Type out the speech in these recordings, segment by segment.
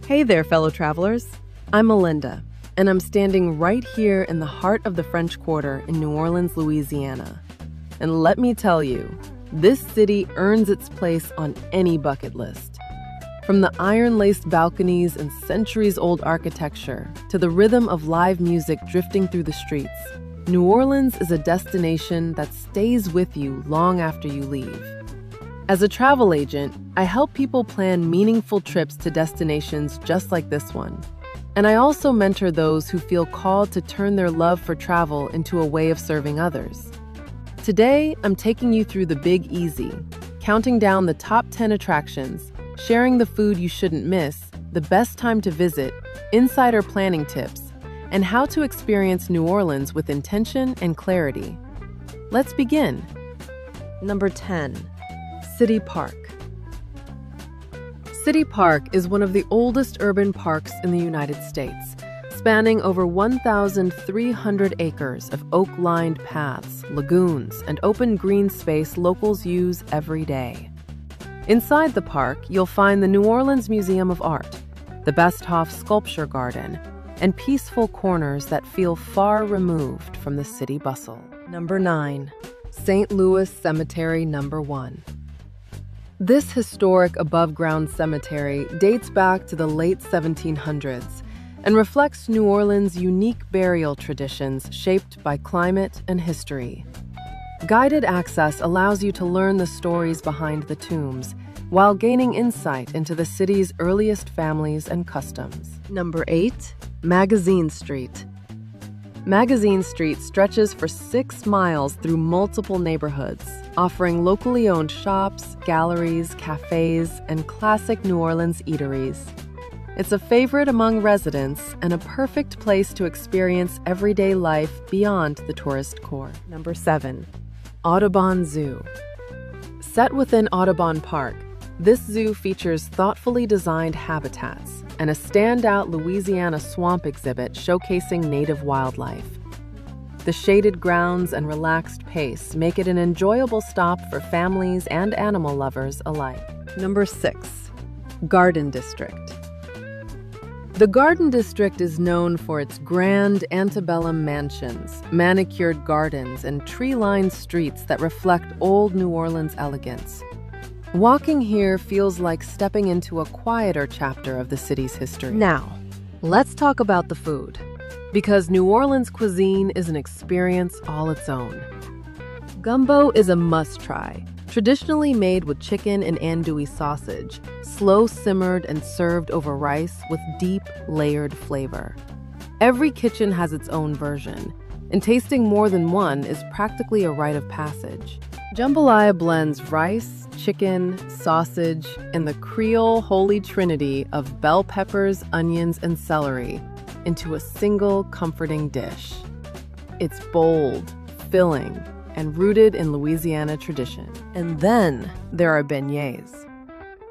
Hey there, fellow travelers. I'm Melinda, and I'm standing right here in the heart of the French Quarter in New Orleans, Louisiana. And let me tell you, this city earns its place on any bucket list. From the iron-laced balconies and centuries-old architecture to the rhythm of live music drifting through the streets, New Orleans is a destination that stays with you long after you leave. As a travel agent, I help people plan meaningful trips to destinations just like this one. And I also mentor those who feel called to turn their love for travel into a way of serving others. Today, I'm taking you through the Big Easy, counting down the top 10 attractions, sharing the food you shouldn't miss, the best time to visit, insider planning tips, and how to experience New Orleans with intention and clarity. Let's begin. Number 10. City Park. City Park is one of the oldest urban parks in the United States, spanning over 1,300 acres of oak-lined paths, lagoons, and open green space locals use every day. Inside the park, you'll find the New Orleans Museum of Art, the Besthoff Sculpture Garden, and peaceful corners that feel far removed from the city bustle. Number 9. St. Louis Cemetery Number 1. This historic above-ground cemetery dates back to the late 1700s and reflects New Orleans' unique burial traditions shaped by climate and history. Guided access allows you to learn the stories behind the tombs while gaining insight into the city's earliest families and customs. Number 8. Magazine Street. Magazine Street stretches for 6 miles through multiple neighborhoods, offering locally owned shops, galleries, cafes, and classic New Orleans eateries. It's a favorite among residents and a perfect place to experience everyday life beyond the tourist core. Number 7. Audubon Zoo. Set within Audubon Park, this zoo features thoughtfully designed habitats and a standout Louisiana swamp exhibit showcasing native wildlife. The shaded grounds and relaxed pace make it an enjoyable stop for families and animal lovers alike. Number 6. Garden District. The Garden District is known for its grand antebellum mansions, manicured gardens, and tree-lined streets that reflect old New Orleans elegance. Walking here feels like stepping into a quieter chapter of the city's history. Now, let's talk about the food, because New Orleans cuisine is an experience all its own. Gumbo is a must-try, traditionally made with chicken and andouille sausage, slow-simmered and served over rice with deep, layered flavor. Every kitchen has its own version, and tasting more than one is practically a rite of passage. Jambalaya blends rice, chicken, sausage, and the Creole holy trinity of bell peppers, onions, and celery into a single comforting dish. It's bold, filling, and rooted in Louisiana tradition. And then there are beignets.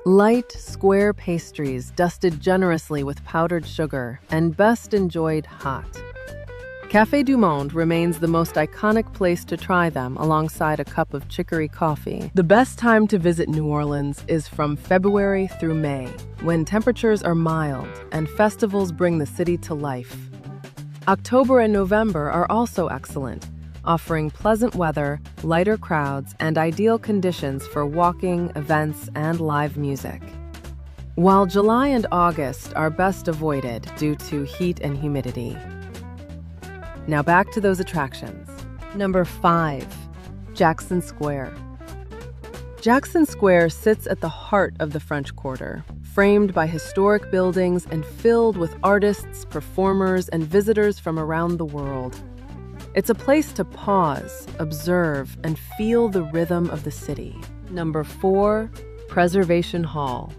Light, square pastries dusted generously with powdered sugar and best enjoyed hot. Café du Monde remains the most iconic place to try them alongside a cup of chicory coffee. The best time to visit New Orleans is from February through May, when temperatures are mild and festivals bring the city to life. October and November are also excellent, offering pleasant weather, lighter crowds, and ideal conditions for walking, events, and live music. While July and August are best avoided due to heat and humidity. Now back to those attractions. Number 5. Jackson Square. Jackson Square sits at the heart of the French Quarter, framed by historic buildings and filled with artists, performers, and visitors from around the world. It's a place to pause, observe, and feel the rhythm of the city. Number 4. Preservation Hall.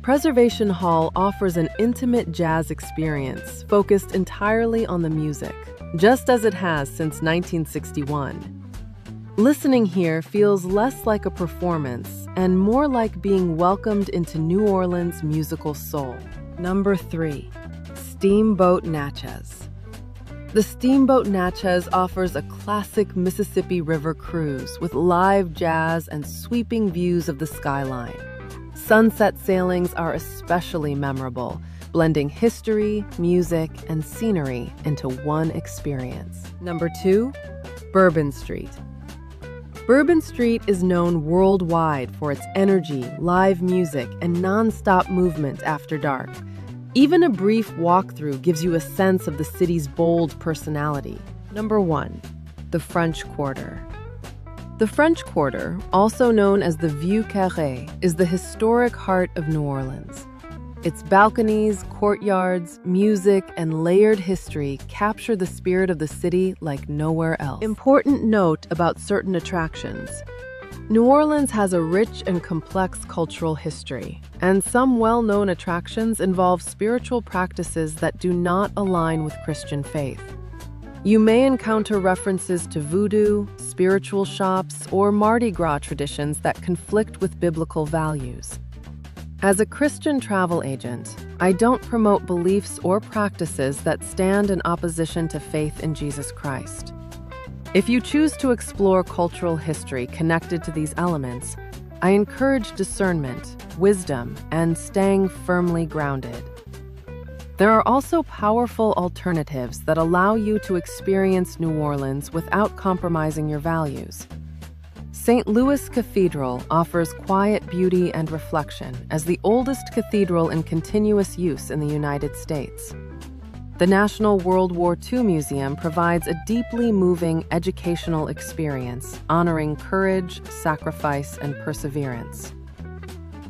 Preservation Hall offers an intimate jazz experience focused entirely on the music, just as it has since 1961. Listening here feels less like a performance and more like being welcomed into New Orleans' musical soul. Number 3. Steamboat Natchez. The Steamboat Natchez offers a classic Mississippi River cruise with live jazz and sweeping views of the skyline. Sunset sailings are especially memorable, blending history, music, and scenery into one experience. Number 2, Bourbon Street. Bourbon Street is known worldwide for its energy, live music, and non-stop movement after dark. Even a brief walkthrough gives you a sense of the city's bold personality. Number 1, the French Quarter. The French Quarter, also known as the Vieux Carré, is the historic heart of New Orleans. Its balconies, courtyards, music, and layered history capture the spirit of the city like nowhere else. Important note about certain attractions. New Orleans has a rich and complex cultural history, and some well-known attractions involve spiritual practices that do not align with Christian faith. You may encounter references to voodoo, spiritual shops, or Mardi Gras traditions that conflict with biblical values. As a Christian travel agent, I don't promote beliefs or practices that stand in opposition to faith in Jesus Christ. If you choose to explore cultural history connected to these elements, I encourage discernment, wisdom, and staying firmly grounded. There are also powerful alternatives that allow you to experience New Orleans without compromising your values. St. Louis Cathedral offers quiet beauty and reflection as the oldest cathedral in continuous use in the United States. The National World War II Museum provides a deeply moving educational experience honoring courage, sacrifice, and perseverance.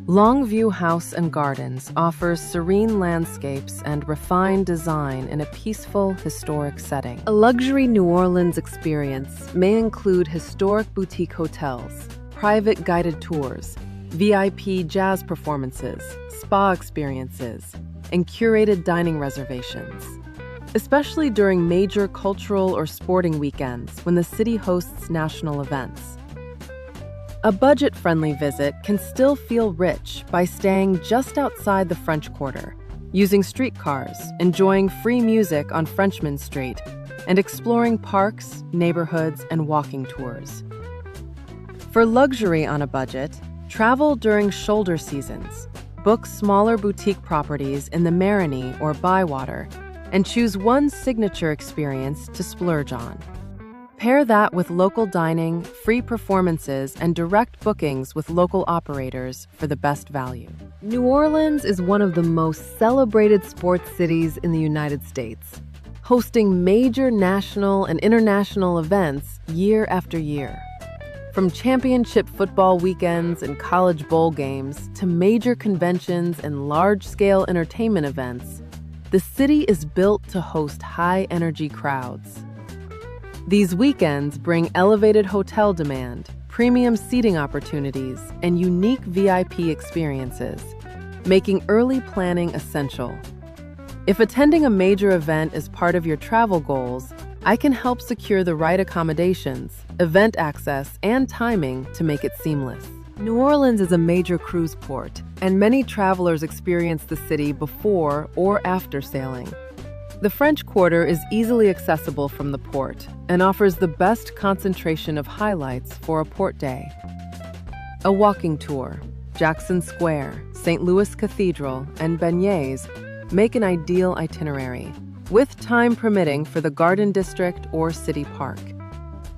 Longview House and Gardens offers serene landscapes and refined design in a peaceful, historic setting. A luxury New Orleans experience may include historic boutique hotels, private guided tours, VIP jazz performances, spa experiences, and curated dining reservations, especially during major cultural or sporting weekends when the city hosts national events. A budget-friendly visit can still feel rich by staying just outside the French Quarter, using streetcars, enjoying free music on Frenchmen Street, and exploring parks, neighborhoods, and walking tours. For luxury on a budget, travel during shoulder seasons, book smaller boutique properties in the Marigny or Bywater, and choose one signature experience to splurge on. Pair that with local dining, free performances, and direct bookings with local operators for the best value. New Orleans is one of the most celebrated sports cities in the United States, hosting major national and international events year after year. From championship football weekends and college bowl games to major conventions and large-scale entertainment events, the city is built to host high-energy crowds. These weekends bring elevated hotel demand, premium seating opportunities, and unique VIP experiences, making early planning essential. If attending a major event is part of your travel goals, I can help secure the right accommodations, event access, and timing to make it seamless. New Orleans is a major cruise port, and many travelers experience the city before or after sailing. The French Quarter is easily accessible from the port and offers the best concentration of highlights for a port day. A walking tour, Jackson Square, St. Louis Cathedral, and beignets make an ideal itinerary, with time permitting for the Garden District or City Park.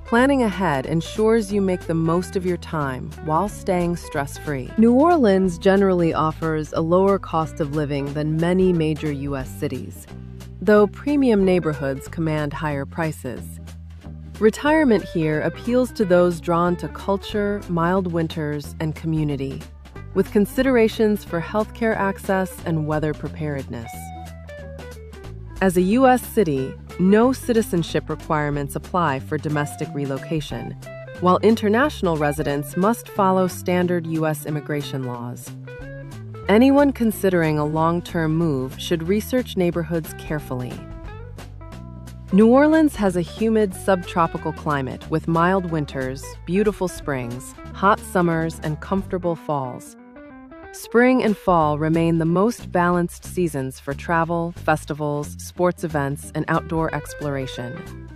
Planning ahead ensures you make the most of your time while staying stress-free. New Orleans generally offers a lower cost of living than many major U.S. cities, though premium neighborhoods command higher prices. Retirement here appeals to those drawn to culture, mild winters, and community, with considerations for healthcare access and weather preparedness. As a U.S. city, no citizenship requirements apply for domestic relocation, while international residents must follow standard U.S. immigration laws. Anyone considering a long-term move should research neighborhoods carefully. New Orleans has a humid subtropical climate with mild winters, beautiful springs, hot summers, and comfortable falls. Spring and fall remain the most balanced seasons for travel, festivals, sports events, and outdoor exploration.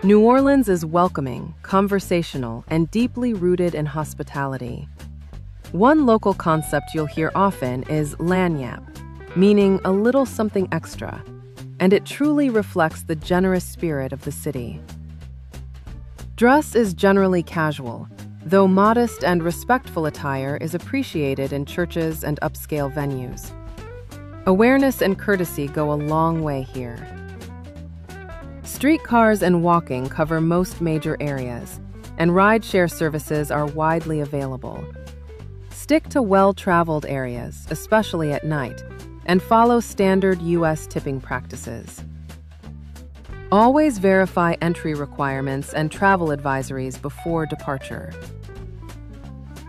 New Orleans is welcoming, conversational, and deeply rooted in hospitality. One local concept you'll hear often is lagniappe, meaning a little something extra, and it truly reflects the generous spirit of the city. Dress is generally casual, though modest and respectful attire is appreciated in churches and upscale venues. Awareness and courtesy go a long way here. Streetcars and walking cover most major areas, and rideshare services are widely available. Stick to well-traveled areas, especially at night, and follow standard U.S. tipping practices. Always verify entry requirements and travel advisories before departure.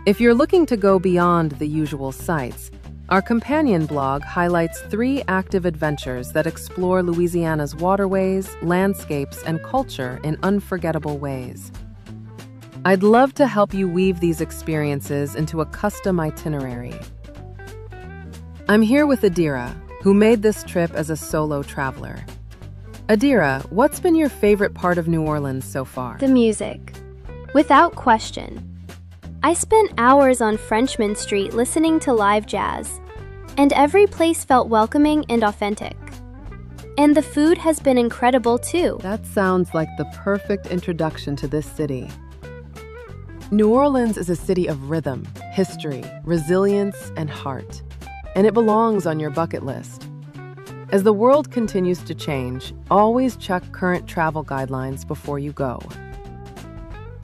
If you're looking to go beyond the usual sights, our companion blog highlights 3 active adventures that explore Louisiana's waterways, landscapes, and culture in unforgettable ways. I'd love to help you weave these experiences into a custom itinerary. I'm here with Adira, who made this trip as a solo traveler. Adira, what's been your favorite part of New Orleans so far? The music. Without question. I spent hours on Frenchmen Street listening to live jazz, and every place felt welcoming and authentic. And the food has been incredible too. That sounds like the perfect introduction to this city. New Orleans is a city of rhythm, history, resilience, and heart, and it belongs on your bucket list. As the world continues to change, always check current travel guidelines before you go.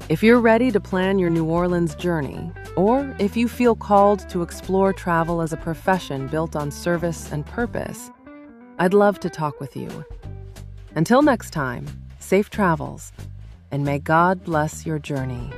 If you're ready to plan your New Orleans journey, or if you feel called to explore travel as a profession built on service and purpose, I'd love to talk with you. Until next time, safe travels, and may God bless your journey.